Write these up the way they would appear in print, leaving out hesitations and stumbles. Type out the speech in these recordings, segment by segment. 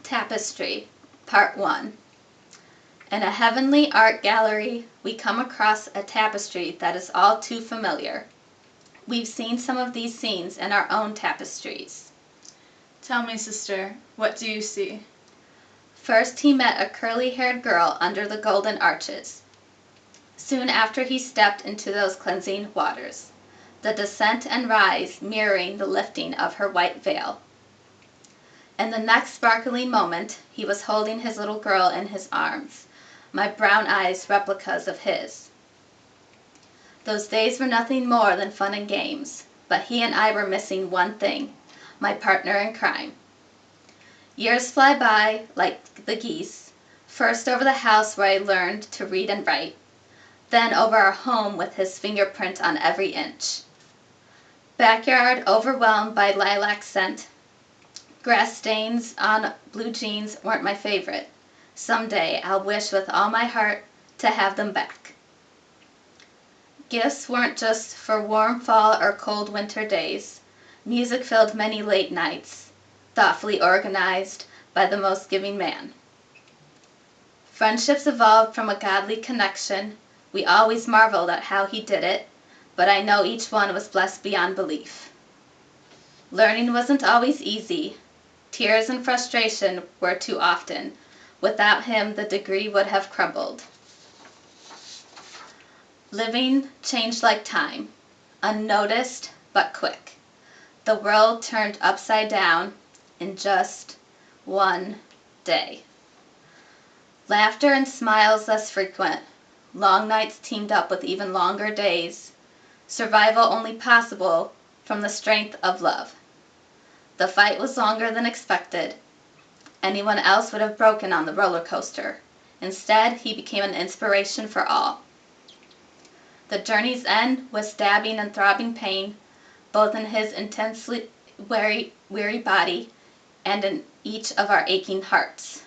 Tapestry, Part 1. In a heavenly art gallery, we come across a tapestry that is all too familiar. We've seen some of these scenes in our own tapestries. Tell me, sister, what do you see? First he met a curly-haired girl under the golden arches. Soon after he stepped into those cleansing waters, the descent and rise mirroring the lifting of her white veil. In the next sparkling moment, he was holding his little girl in his arms, my brown eyes replicas of his. Those days were nothing more than fun and games, but he and I were missing one thing, my partner in crime. Years fly by like the geese, first over the house where I learned to read and write, then over our home with his fingerprint on every inch. Backyard overwhelmed by lilac scent. Grass stains on blue jeans weren't my favorite. Someday I'll wish with all my heart to have them back. Gifts weren't just for warm fall or cold winter days. Music filled many late nights, thoughtfully organized by the most giving man. Friendships evolved from a godly connection. We always marveled at how he did it, but I know each one was blessed beyond belief. Learning wasn't always easy. Tears and frustration were too often. Without him, the degree would have crumbled. Living changed like time, unnoticed but quick. The world turned upside down in just one day. Laughter and smiles less frequent. Long nights teamed up with even longer days. Survival only possible from the strength of love. The fight was longer than expected. Anyone else would have broken on the roller coaster. Instead, he became an inspiration for all. The journey's end was stabbing and throbbing pain, both in his intensely weary body and in each of our aching hearts.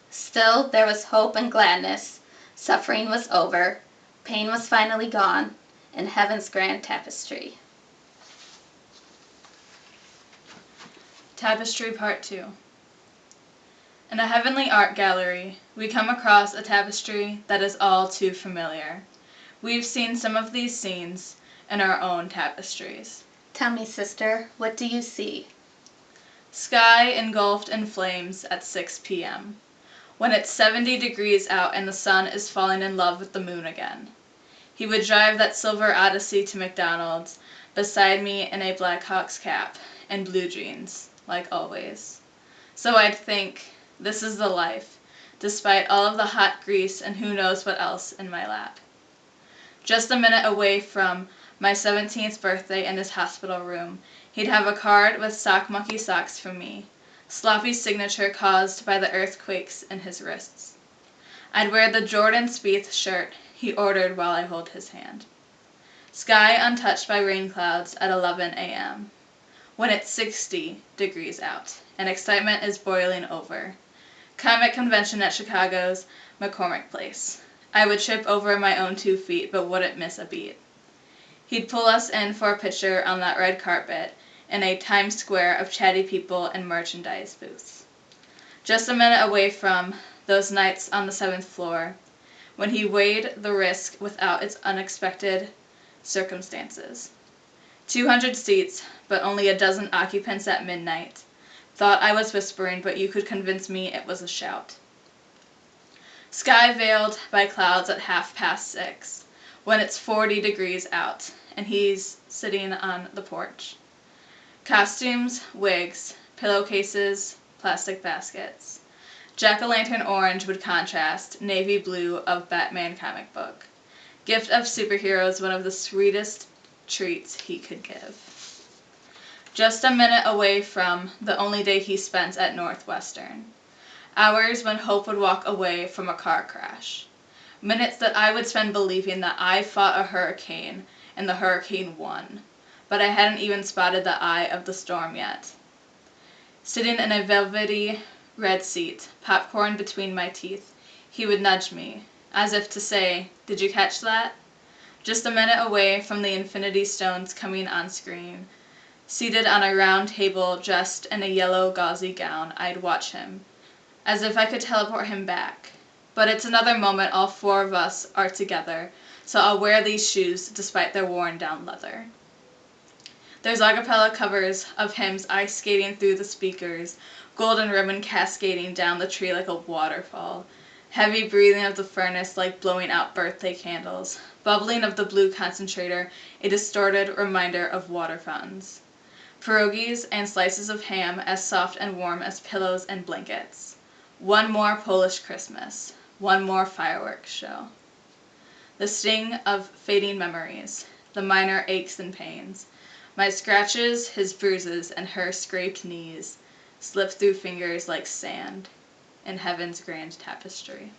Still, there was hope and gladness. Suffering was over, pain was finally gone, in heaven's grand tapestry. Tapestry Part 2. In a heavenly art gallery, we come across a tapestry that is all too familiar. We've seen some of these scenes in our own tapestries. Tell me, sister, what do you see? Sky engulfed in flames at 6 p.m., when it's 70 degrees out and the sun is falling in love with the moon again. He would drive that silver Odyssey to McDonald's beside me in a Blackhawks cap and blue jeans, like always. So I'd think, this is the life, despite all of the hot grease and who knows what else in my lap. Just a minute away from my 17th birthday in his hospital room, he'd have a card with sock monkey socks from me, sloppy signature caused by the earthquakes in his wrists. I'd wear the Jordan Spieth shirt he ordered while I hold his hand. Sky untouched by rain clouds at 11 a.m., when it's 60 degrees out, and excitement is boiling over. Comic convention at Chicago's McCormick Place. I would trip over my own 2 feet, but wouldn't miss a beat. He'd pull us in for a picture on that red carpet in a Times Square of chatty people and merchandise booths. Just a minute away from those nights on the 7th floor, when he weighed the risk without its unexpected circumstances. 200 seats, but only a dozen occupants at midnight. Thought I was whispering, but you could convince me it was a shout. Sky veiled by clouds at 6:30, when it's 40 degrees out, and he's sitting on the porch. Costumes, wigs, pillowcases, plastic baskets. Jack-o'-lantern orange would contrast navy blue of Batman comic book. Gift of superheroes, one of the sweetest treats he could give. Just a minute away from the only day he spent at Northwestern. Hours when hope would walk away from a car crash. Minutes that I would spend believing that I fought a hurricane and the hurricane won, but I hadn't even spotted the eye of the storm yet. Sitting in a velvety red seat, popcorn between my teeth, he would nudge me, as if to say, "Did you catch that?" Just a minute away from the Infinity Stones coming on screen, seated on a round table dressed in a yellow gauzy gown, I'd watch him, as if I could teleport him back. But it's another moment all four of us are together, so I'll wear these shoes despite their worn-down leather. There's a cappella covers of hymns ice skating through the speakers, golden ribbon cascading down the tree like a waterfall, heavy breathing of the furnace like blowing out birthday candles, bubbling of the blue concentrator, a distorted reminder of water fountains. Pierogies and slices of ham as soft and warm as pillows and blankets. One more Polish Christmas. One more fireworks show. The sting of fading memories. The minor aches and pains. My scratches, his bruises, and her scraped knees slip through fingers like sand in heaven's grand tapestry.